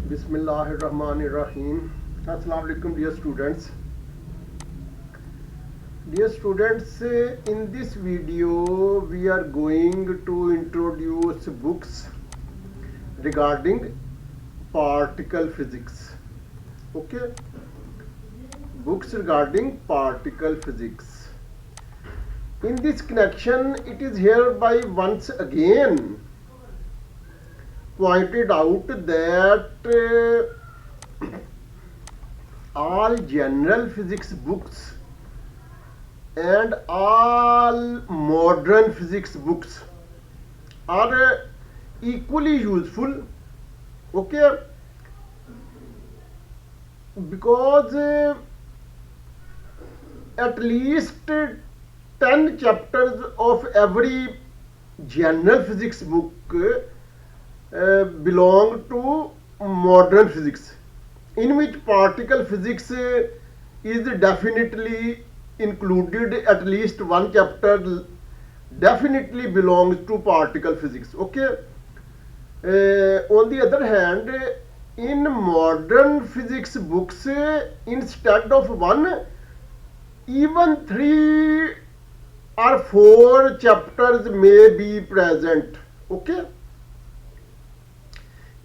Bismillahirrahmanirrahim. Assalamu alaikum, dear students. Dear students, in this video we are going to introduce books regarding particle physics. Okay, books regarding particle physics. In this connection, it is hereby once again pointed out that all general physics books and all modern physics books are equally useful. Okay, because at least 10 chapters of every general physics book belong to modern physics, in which particle physics is definitely included. At least one chapter definitely belongs to particle physics. Okay, on the other hand, in modern physics books, instead of one, even 3 or 4 chapters may be present. Okay,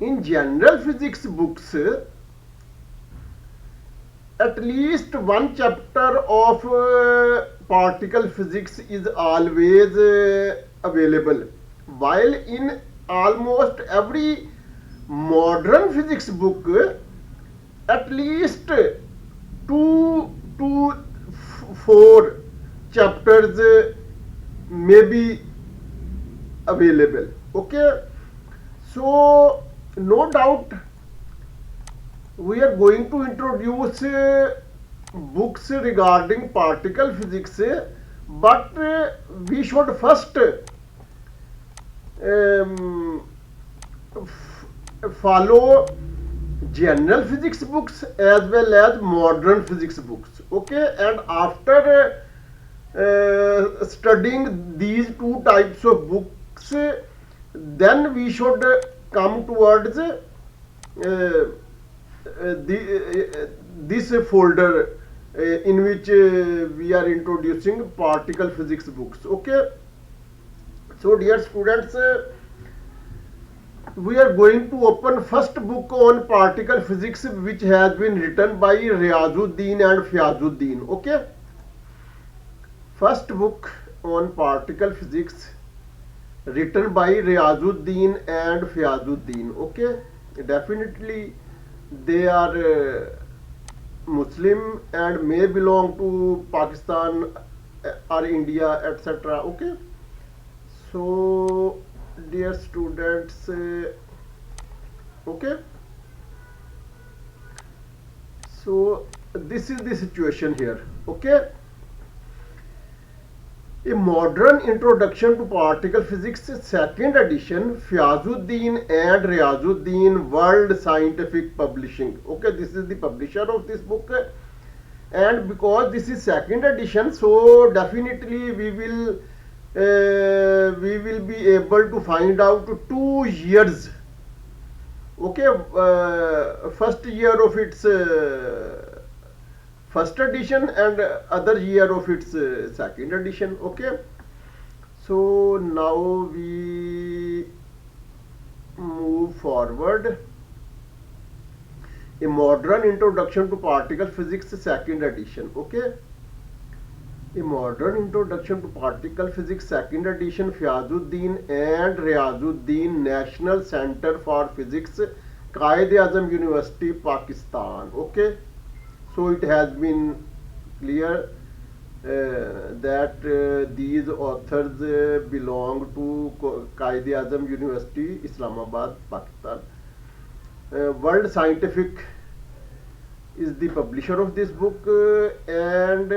in general physics books, at least one chapter of particle physics is always available, while in almost every modern physics book, at least 2 to 4 chapters may be available. Okay, so no doubt we are going to introduce books regarding particle physics, but we should first follow general physics books as well as modern physics books. Okay, and after studying these 2 types of books, then we should come towards this folder in which we are introducing particle physics books. Okay, so dear students, we are going to open first book on particle physics, which has been written by Riazuddin and Fiazuddin. Okay, first book on particle physics written by Riazuddin and Fiazuddin. Okay, definitely they are Muslim and may belong to Pakistan or India, etc. Okay, so dear students, okay, so this is the situation here. Okay, a modern introduction to particle physics, second edition, Fiazuddin and Riazuddin, World Scientific Publishing. Okay, this is the publisher of this book, and because this is second edition, so definitely we will be able to find out 2 years. Okay, first year of its first edition and other year of its second edition. Okay, so now we move forward. A modern introduction to particle physics, second edition. Okay, a modern introduction to particle physics, second edition, Fiazuddin and Riazuddin, National Center for Physics, Quaid-e-Azam University, Pakistan. Okay, so it has been clear that these authors belong to Quaid-e-Azam University, Islamabad, Pakistan. World Scientific is the publisher of this book, and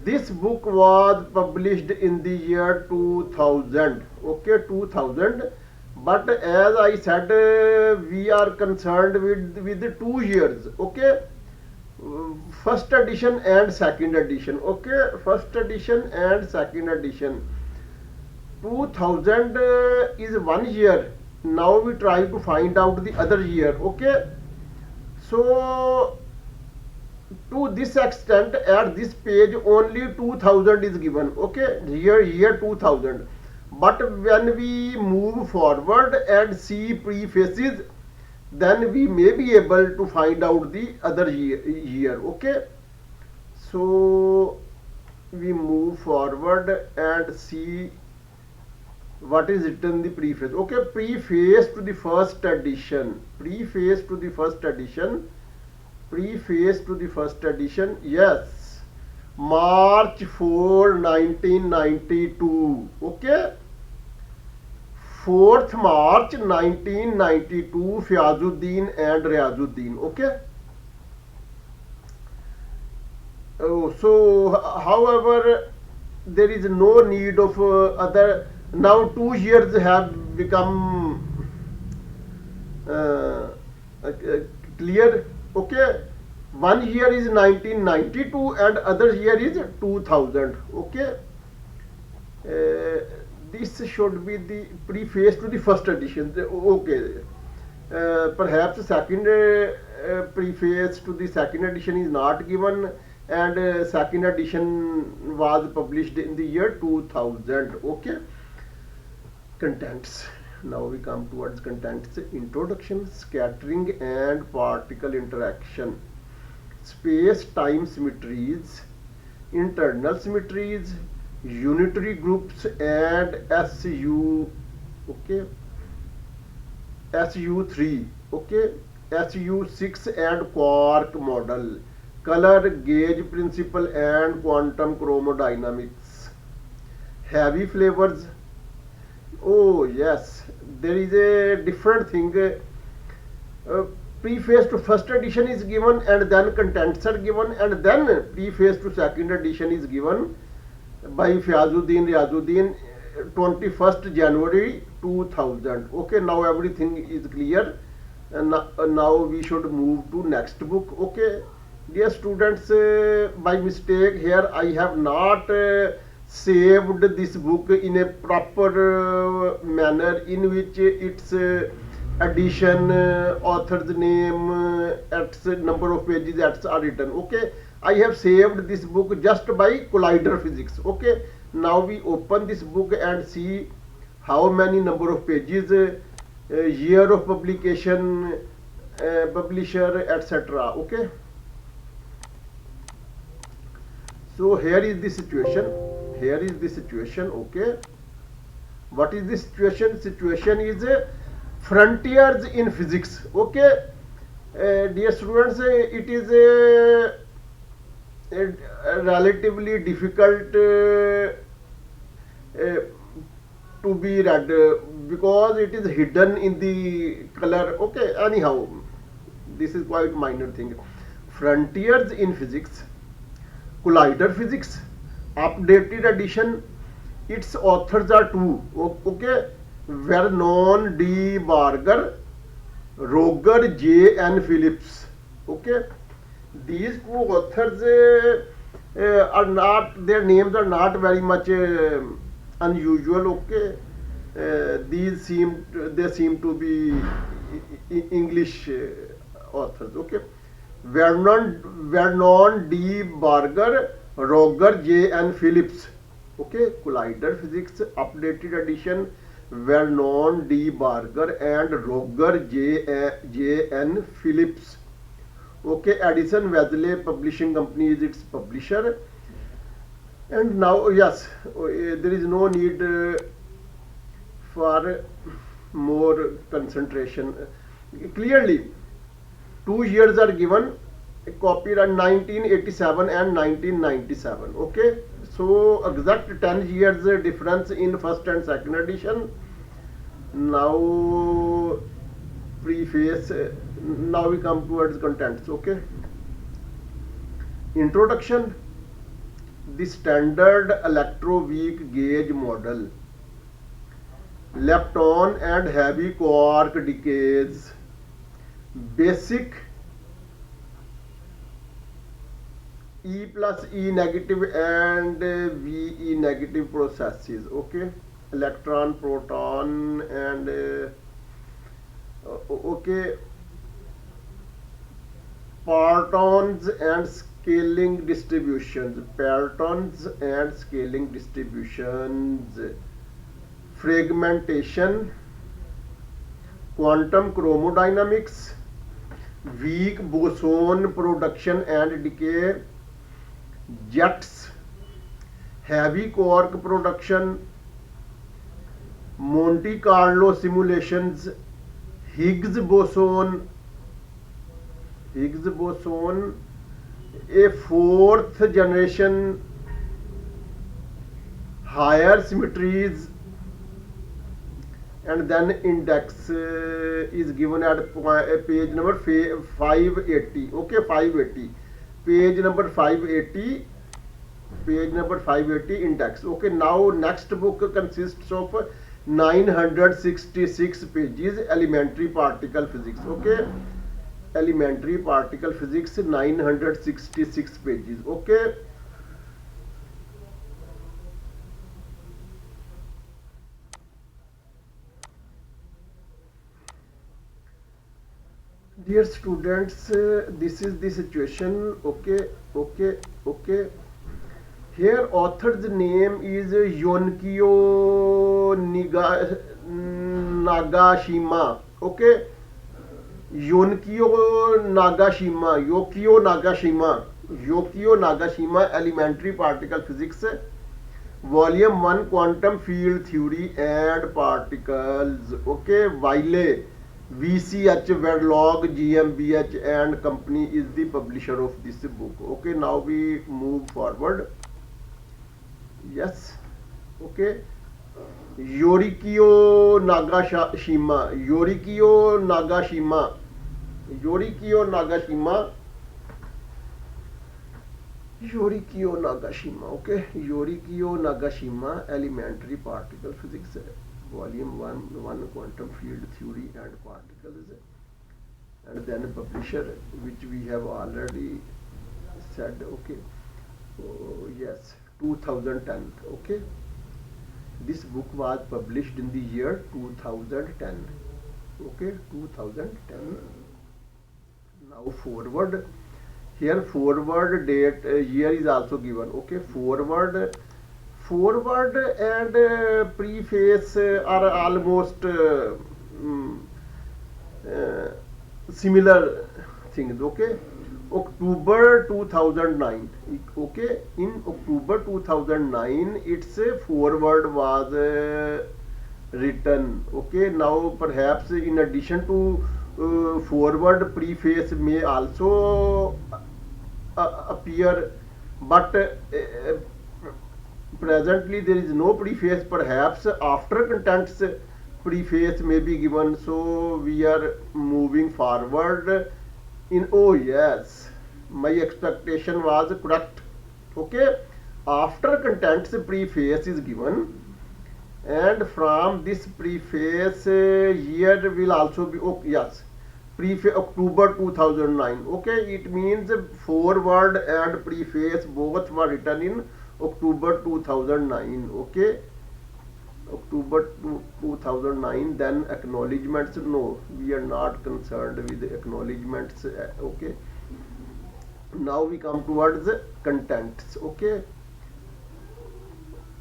this book was published in the year 2000. Okay, 2000. But as I said, we are concerned with 2 years. Okay, first edition and second edition. Okay, first edition and second edition. 2000 is 1 year, now we try to find out the other year. Okay, so to this extent at this page only 2000 is given. Okay, year 2000, but when we move forward and see prefaces, then we may be able to find out the other year. Okay, so we move forward and see what is written in the preface. Okay, preface to the first edition, preface to the first edition, preface to the first edition. Yes, March 4 1992. Okay, 4th March 1992, Fyazuddin and Riazuddin. Okay. Oh, so however there is no need of other. Now 2 years have become clear. Okay, 1 year is 1992 and other year is 2000. Okay, this should be the preface to the first edition. Okay, perhaps second preface to the second edition is not given, and second edition was published in the year 2000. Okay, contents. Now we come towards contents. Introduction, scattering and particle interaction, space-time symmetries, internal symmetries, unitary groups and SU. Okay, SU3. Okay, SU6 and quark model, color gauge principle and quantum chromodynamics, heavy flavors. Oh yes, there is a different thing. Preface to first edition is given and then contents are given, and then preface to second edition is given by Fyazuddin Riazuddin, 21st January 2000. Okay, now everything is clear, and now we should move to next book. Okay, dear students, by mistake here I have not saved this book in a proper manner in which its edition, author's name, its number of pages are written. Okay, I have saved this book just by Collider Physics. Okay, now we open this book and see how many number of pages, year of publication, publisher, etc. Okay, so here is the situation. Here is the situation. Okay, what is the situation? Situation is frontiers in physics. Okay, dear students, it is a relatively difficult to be read because it is hidden in the color. Okay, anyhow, this is quite minor thing. Frontiers in physics, Collider Physics, updated edition. Its authors are two. Okay, Vernon D. Barger, Roger J. N. Phillips. Okay, these two authors are not, their names are not very much unusual. Okay, they seem to be English authors. Okay, Vernon D. Barger, Roger J. N. Phillips. Okay, Collider Physics, updated edition, Vernon D. Barger and Roger J. N. Phillips. Okay, Addison Wesley Publishing Company is its publisher. And now, yes, there is no need for more concentration. Clearly, 2 years are given, copyright 1987 and 1997. Okay, so exact 10 years difference in first and second edition. Now preface. Now we come towards contents. Okay, introduction, the standard electroweak gauge model, lepton and heavy quark decays, basic E plus E negative and VE negative processes. Okay, electron, proton and Okay, partons and scaling distributions, partons and scaling distributions, fragmentation, quantum chromodynamics, weak boson production and decay, jets, heavy quark production, Monte Carlo simulations, Higgs boson, Higgs boson, a fourth generation higher symmetries, and then index is given at page number 580. Okay, 580, page number 580, page number 580 index. Okay, now next book consists of 966 pages, elementary particle physics. Okay, elementary particle physics, 966 pages. Okay, dear students, this is the situation. Okay, okay, okay. Here author's name is Yonkio Nagashima. Okay, Yokio Nagashima, Elementary Particle Physics, Volume 1, Quantum Field Theory and Particles. Okay, Wiley, VCH, Wedlog, GmbH and Company is the publisher of this book. Okay, now we move forward. Yes, okay. Yorikyo Nagashima, Yorikyo Nagashima, Yorikyo Nagashima, Yorikyo Nagashima, okay. Yorikyo Nagashima, Elementary Particle Physics, Volume 1, Quantum Field Theory and Particles, and then publisher, which we have already said. Okay, oh, yes, 2010. Okay, this book was published in the year 2010. Okay, 2010. Now forward, here forward date, year is also given. Okay, forward and preface are almost similar things. Okay, October 2009. Okay, in October 2009 its forward was written. Okay, now perhaps in addition to forward, preface may also appear, but presently there is no preface. Perhaps after contents preface may be given, so we are moving forward in. Oh yes, my expectation was correct. Okay, after contents preface is given, and from this preface year will also be. Oh yes, preface October 2009. Okay, it means forward and preface both were written in October 2009. Okay, October 2009. Then acknowledgements, no, we are not concerned with the acknowledgements. Okay, now we come towards the contents. Okay,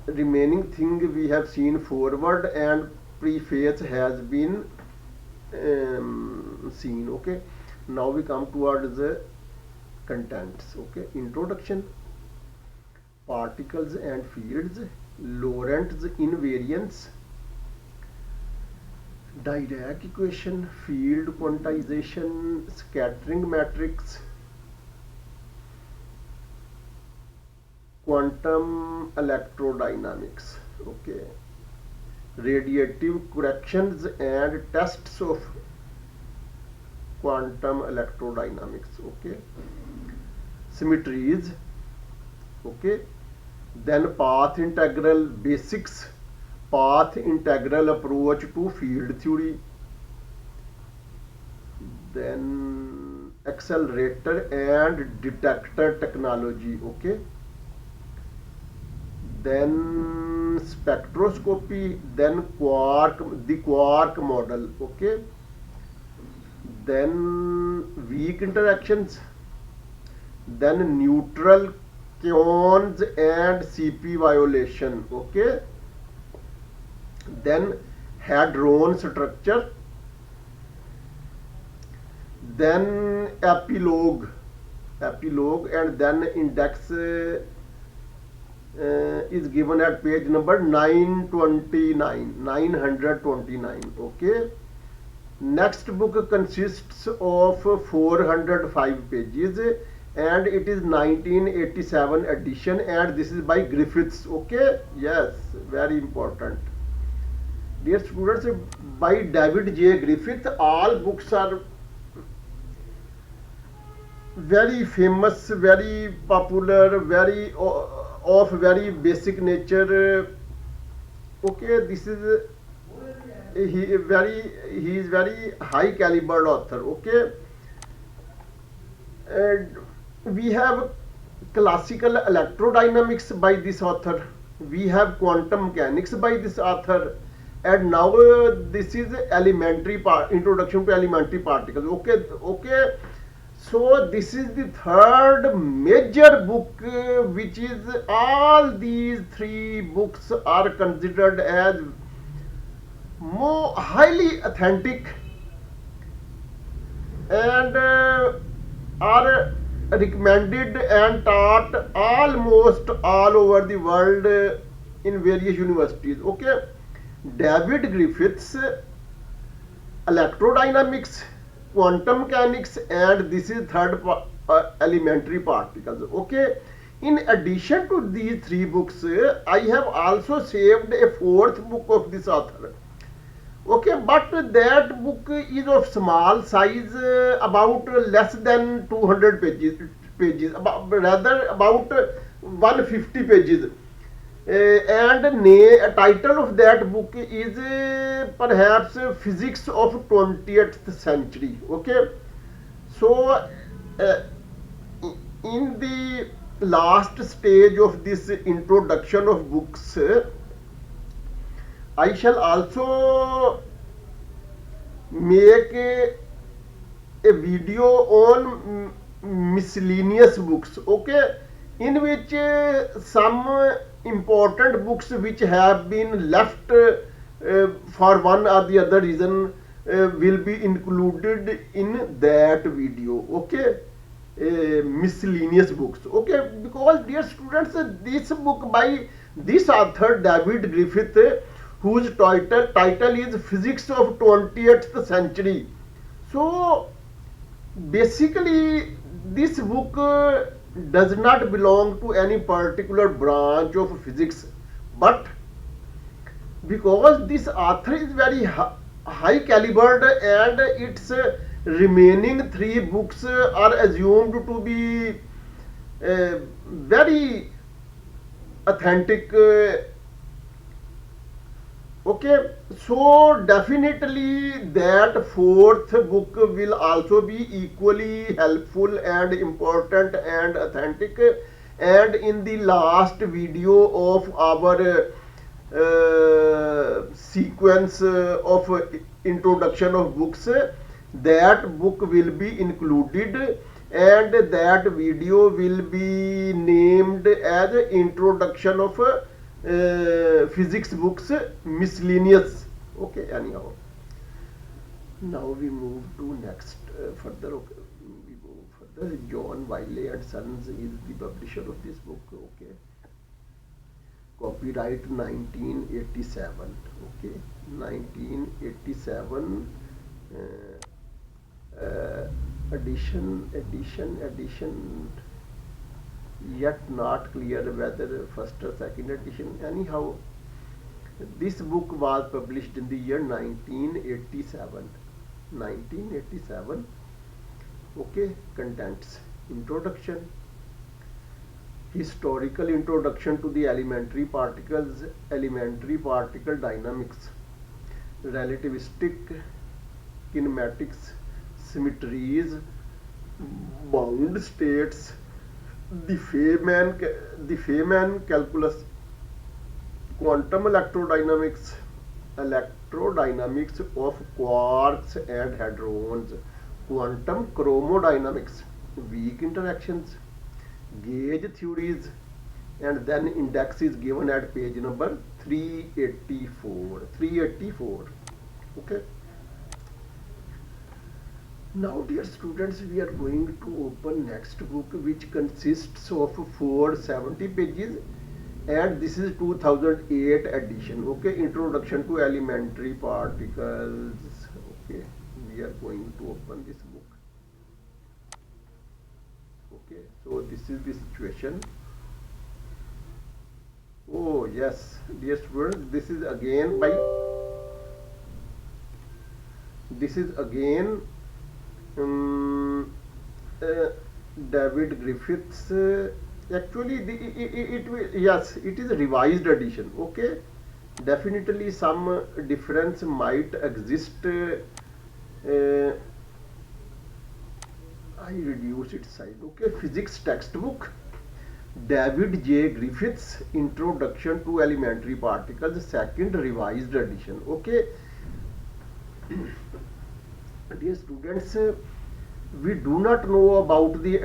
remaining thing we have seen, forward and preface has been seen. Okay, now we come towards the contents. Okay, introduction, particles and fields, Lorentz invariance, Dirac equation, field quantization, scattering matrix, quantum electrodynamics. Okay, radiative corrections and tests of quantum electrodynamics. Okay, symmetries. Okay, then path integral basics, path integral approach to field theory, then accelerator and detector technology. Okay, then spectroscopy, then the quark model. Okay, then weak interactions, then neutral kaons and CP violation. Okay, then hadron structure, then epilogue, and then index is given at page number 929. Okay, next book consists of 405 pages and it is 1987 edition, and this is by Griffiths. Okay, yes, very important. Dear students, by David J. Griffith. All books are very famous, very popular, very of very basic nature. Okay, this is he is very high caliber author. Okay, and we have classical electrodynamics by this author, we have quantum mechanics by this author, and now this is introduction to elementary particles. Okay, so this is the third major book, which is, all these three books are considered as more highly authentic and are recommended and taught almost all over the world in various universities. Okay, David Griffiths, electrodynamics, quantum mechanics, and this is third elementary particles. Okay, in addition to these three books, I have also saved a fourth book of this author. Okay, but that book is of small size, about less than 200 pages, rather about 150 pages. And title of that book is perhaps Physics of 20th Century. Okay, so in the last stage of this introduction of books, I shall also make a video on miscellaneous books. Okay, in which some important books which have been left for one or the other reason will be included in that video. Okay, miscellaneous books. Okay, because dear students, this book by this author David Griffith, whose title is Physics of 20th Century. So basically this book does not belong to any particular branch of physics, but because this author is very high calibered and its remaining three books are assumed to be very authentic. Okay, so definitely that fourth book will also be equally helpful and important and authentic. And in the last video of our sequence of introduction of books, that book will be included, and that video will be named as introduction of physics books miscellaneous. Okay, anyhow, now we move to next further. Okay, we move further. John Wiley and Sons is the publisher of this book. Okay, copyright 1987. Okay, 1987 edition, yet not clear whether first or second edition. Anyhow, this book was published in the year 1987. Okay, contents: introduction, historical introduction to the elementary particles, elementary particle dynamics, relativistic kinematics, symmetries, bound states, the Feynman calculus, quantum electrodynamics of quarks and hadrons, quantum chromodynamics, weak interactions, gauge theories, and then index is given at page number 384. 384. Okay. Now, dear students, we are going to open next book, which consists of 470 pages, and this is 2008 edition. Okay, Introduction to Elementary Particles. Okay, we are going to open this book. Okay, so this is the situation. Oh yes, dear students, this is again uh, David Griffiths. Actually, yes, it is a revised edition. Okay, definitely some difference might exist. I reduce its size. Okay, physics textbook. David J. Griffiths, Introduction to Elementary Particles, second revised edition. Okay, dear students, we do not know about the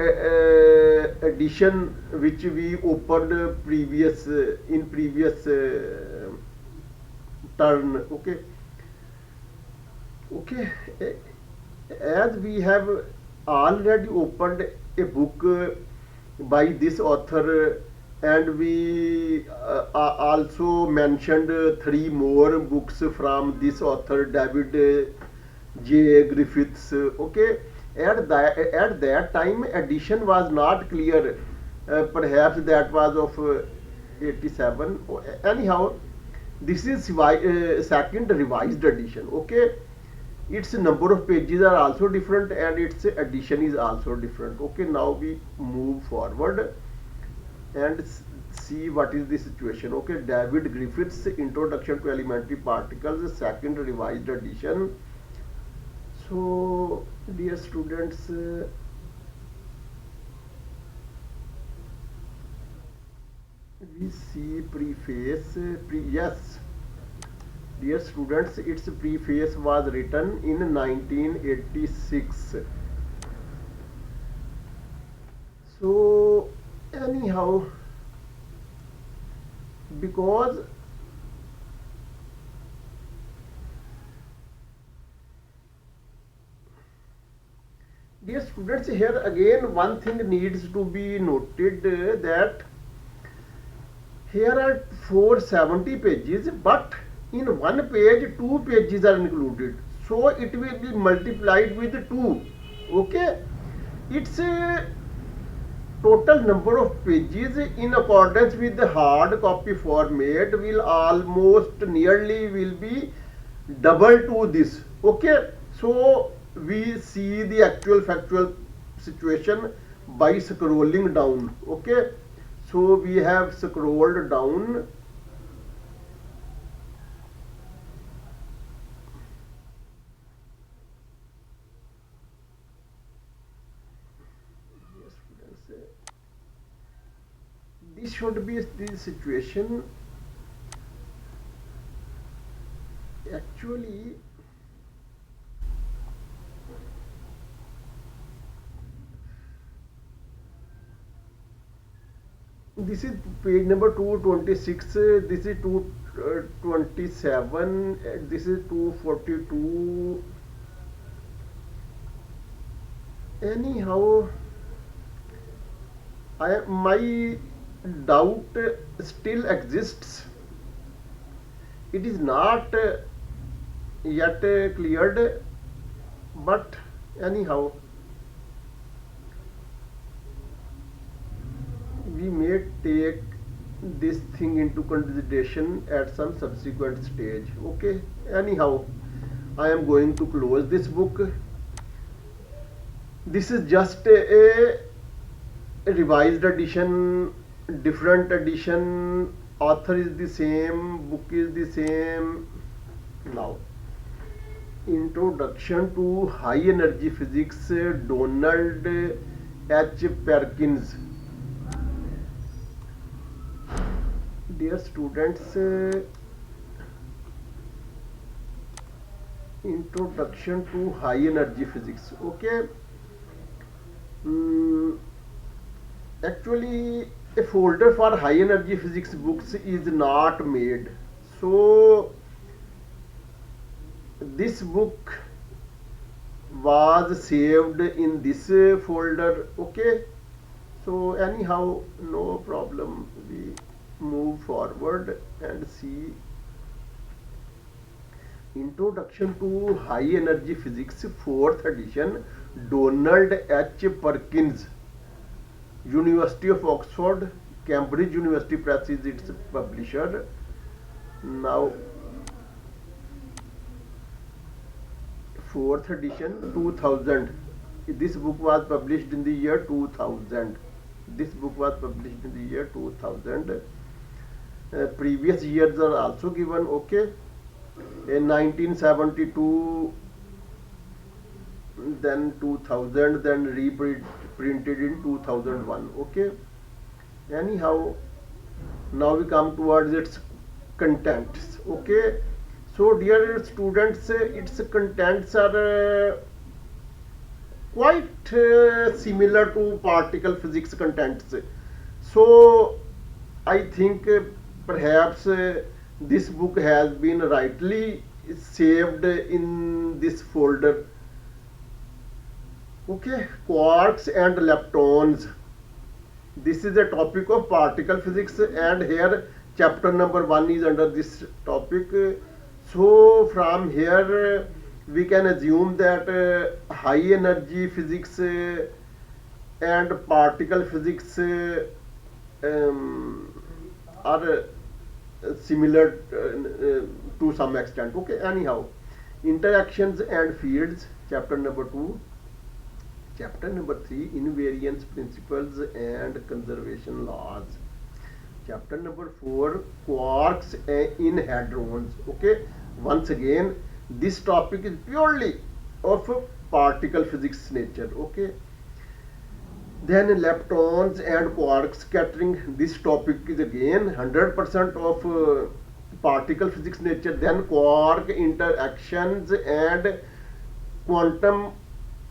edition which we opened previous in previous turn. Okay, okay, as we have already opened a book by this author, and we also mentioned three more books from this author, David J. Griffiths. Okay, at that time edition was not clear. Perhaps that was of 87. Anyhow, this is second revised edition. Okay, its number of pages are also different and its edition is also different. Okay, now we move forward and see what is the situation. Okay, David Griffiths, Introduction to Elementary Particles, second revised edition. So, dear students, we see preface. Yes, dear students, its preface was written in 1986. So, anyhow, because dear students, here again one thing needs to be noted, that here are 470 pages, but in one page 2 pages are included, so it will be multiplied with 2. Okay, its total number of pages in accordance with the hard copy format will almost nearly will be double to this. Okay, so we see the actual factual situation by scrolling down. Okay, so we have scrolled down. This should be the situation. Actually, this is page number 226, this is 227, this is 242. Anyhow, my doubt still exists. It is not yet cleared, but anyhow, we may take this thing into consideration at some subsequent stage. Okay, anyhow, I am going to close this book. This is just a revised edition, different edition, author is the same, book is the same. Now, Introduction to High Energy Physics, Donald H. Perkins. Dear students, Introduction to high energy physics. Okay. Mm, Actually, a folder for high energy physics books is not made. So this book was saved in this folder. Okay. So anyhow, no problem. We move forward and see Introduction to High Energy Physics, 4th edition, Donald H. Perkins, University of Oxford, Cambridge University Press is its publisher. Now, 4th edition, 2000. This book was published in the year 2000. This book was published in the year 2000. Previous years are also given. Okay. In 1972, then 2000, then reprinted in 2001. Okay. Anyhow, now we come towards its contents. Okay. So dear students, its contents are quite similar to particle physics contents. So I think perhaps this book has been rightly saved in this folder. Okay, quarks and leptons. This is a topic of particle physics, and here chapter number 1 is under this topic. So from here we can assume that high energy physics and particle physics are similar to some extent. Okay, anyhow, interactions and fields, chapter number 2. Chapter number 3, invariance principles and conservation laws. Chapter number 4, quarks in hadrons. Okay, once again, this topic is purely of particle physics nature. Okay, then leptons and quark scattering. This topic is again 100% of particle physics nature. Then quark interactions and quantum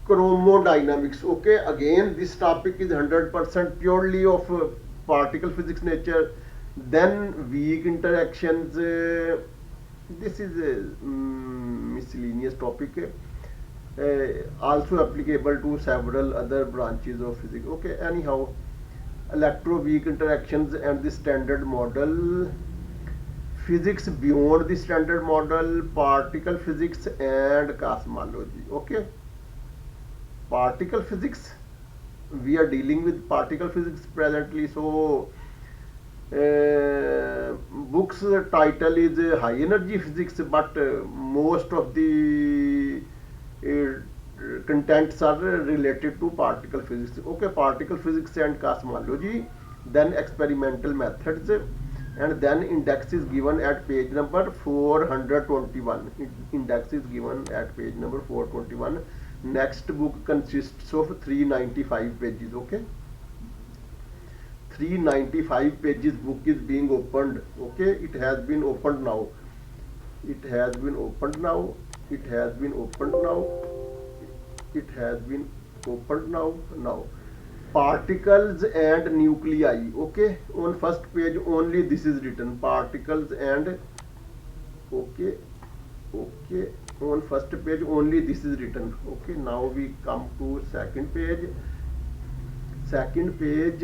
chromodynamics. Okay, again this topic is 100% purely of particle physics nature. Then weak interactions. This is a miscellaneous topic. Also applicable to several other branches of physics. Okay, anyhow, electroweak interactions and the standard model, physics beyond the standard model, particle physics and cosmology. Okay, particle physics, we are dealing with particle physics presently. So book's title is high energy physics, but most of the contents are related to particle physics. Okay, particle physics and cosmology, then experimental methods, and then index is given at page number 421. Index is given at page number 421. Next book consists of 395 pages. Okay, 395 pages book is being opened. Okay, it has been opened now. It has been opened now. It has been opened now. It has been opened now. Now, particles and nuclei. Okay, on first page only this is written, particles and, okay, okay, on first page only this is written. Okay, now we come to second page. Second page.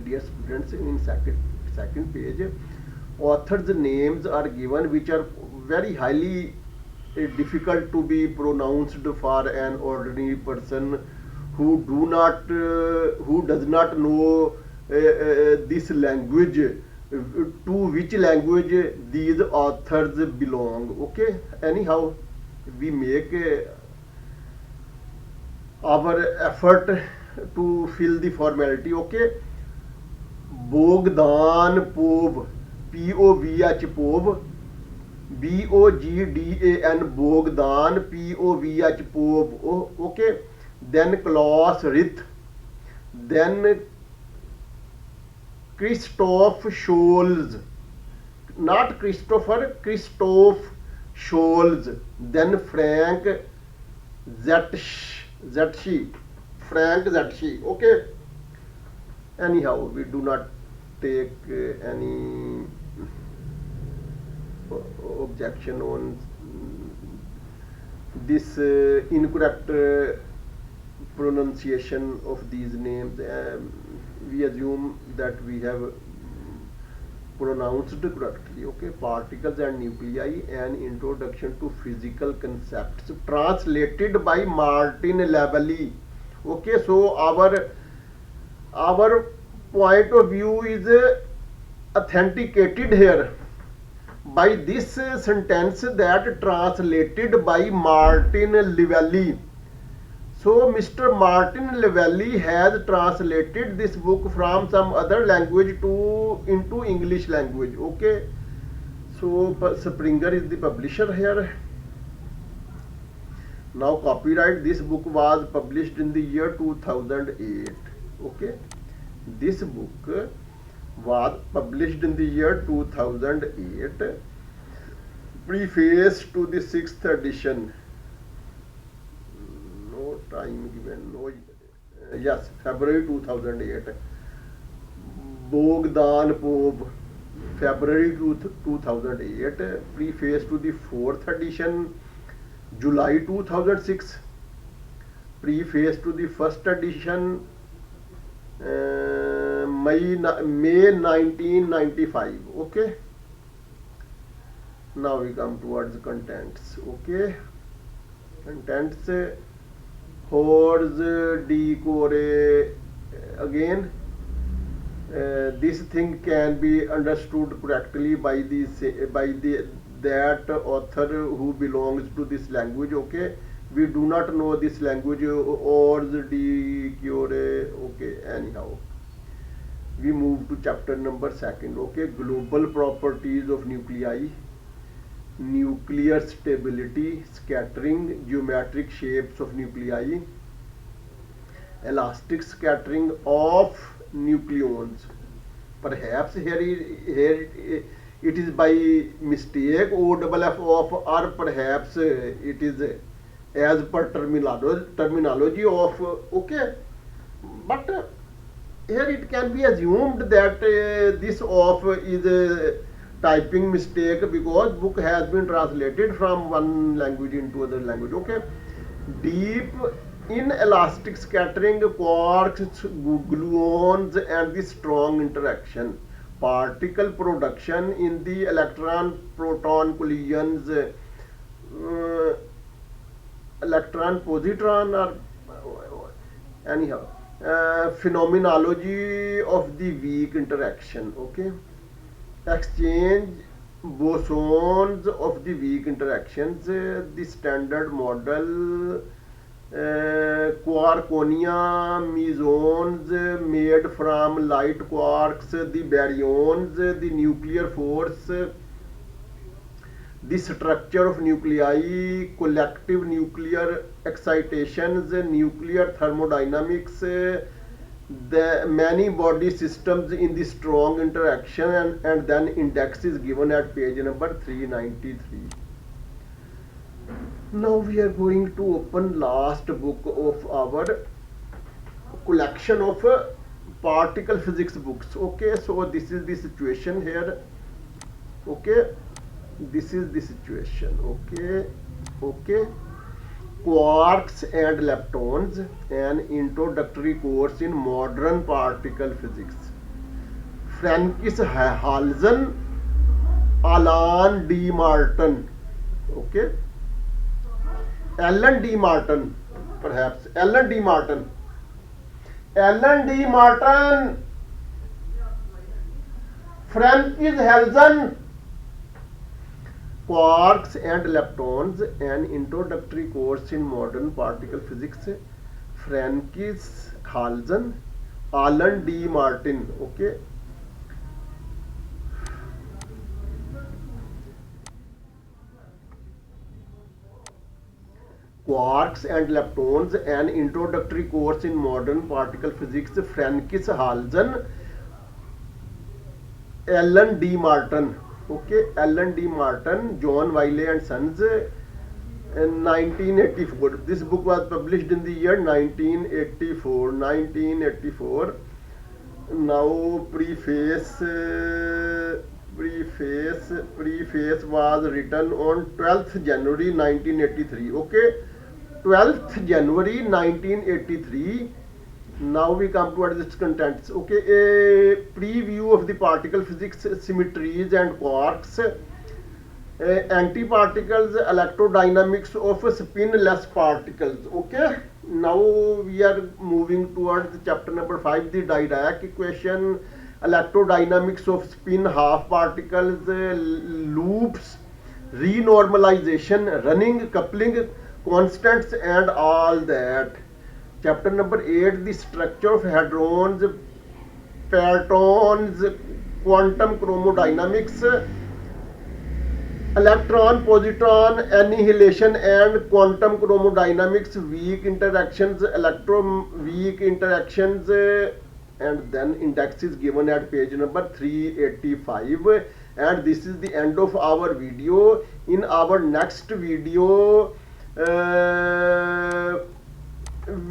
Dear students, in second page, authors' names are given, which are very highly difficult to be pronounced for an ordinary person who does not know this language, to which language these authors belong. Okay, anyhow, we make our effort to fill the formality. Okay, Bogdan Pov, Povh, Pov, Bogdan, Bogdan, Povh, Pov. Okay, then Klaus Rith, then Christoph Scholz, not Christopher, Christoph Scholz, then Frank Zetschi, Frank Zetschi. Okay. Anyhow, we do not take any objection on this incorrect pronunciation of these names. We assume that we have pronounced correctly. Okay, particles and nuclei, an introduction to physical concepts, translated by Martin Levely. Okay, so our point of view is authenticated here by this sentence that translated by Martin Levely. So Mr. Martin Levely has translated this book from some other language into English language. Okay, so Springer is the publisher here. Now copyright, this book was published in the year 2008. Okay, this book was published in the year 2008. Preface to the 6th edition. No time given. No. Yes, February 2008. Bogdan Pope, February 2008. Preface to the 4th edition, July 2006. Preface to the 1st edition, May 1995. Okay. Now we come towards contents. Okay. Contents. Hors decore. Again, this thing can be understood correctly by that author who belongs to this language. Okay, we do not know this language. Hors decore. Okay, anyhow, we move to chapter number 2. Okay, global properties of nuclei, nuclear stability, scattering, geometric shapes of nuclei, elastic scattering of nucleons. Perhaps here it is by mistake OFF of, or perhaps it is as per terminology of. Okay, but here it can be assumed that this of is a typing mistake, because book has been translated from one language into other language. Okay, deep inelastic scattering, quarks, gluons, and the strong interaction, particle production in the electron proton collisions, electron positron, or anyhow, phenomenology of the weak interaction. Okay, exchange bosons of the weak interactions, the standard model, quarkonia mesons made from light quarks, the baryons, the nuclear force, the structure of nuclei, collective nuclear excitations, nuclear thermodynamics, the many body systems in the strong interaction, and then index is given at page number 393. Now we are going to open last book of our collection of particle physics books. Okay, so this is the situation here. Okay, this is the situation. Okay, quarks and leptons, an introductory course in modern particle physics. Francis Halzen, Alan D. Martin. Okay, Alan D. Martin, perhaps Alan D. Martin, Francis Halzen, quarks and leptons, an introductory course in modern particle physics. Francis Halzen, Alan D. Martin. Okay, quarks and leptons, an introductory course in modern particle physics. Francis Halzen, Alan D. Martin. Okay, Alan D. Martin, John Wiley and Sons, in 1984. This book was published in the year 1984. 1984. Now, preface was written on 12th January 1983. Okay, 12th January 1983. Now we come towards its contents. Okay, a preview of the particle physics, symmetries and quarks, antiparticles, electrodynamics of spinless particles. Okay, now we are moving towards chapter number 5, the Dirac equation, electrodynamics of spin half particles, loops, renormalization, running, coupling, constants and all that. Chapter number 8, the structure of hadrons, partons, quantum chromodynamics, electron positron annihilation and quantum chromodynamics, weak interactions, electron weak interactions, and then index is given at page number 385. And this is the end of our video. In our next video,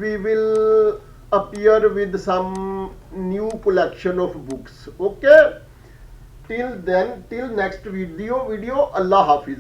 we will appear with some new collection of books. Okay, till then, till next video, Allah Hafiz.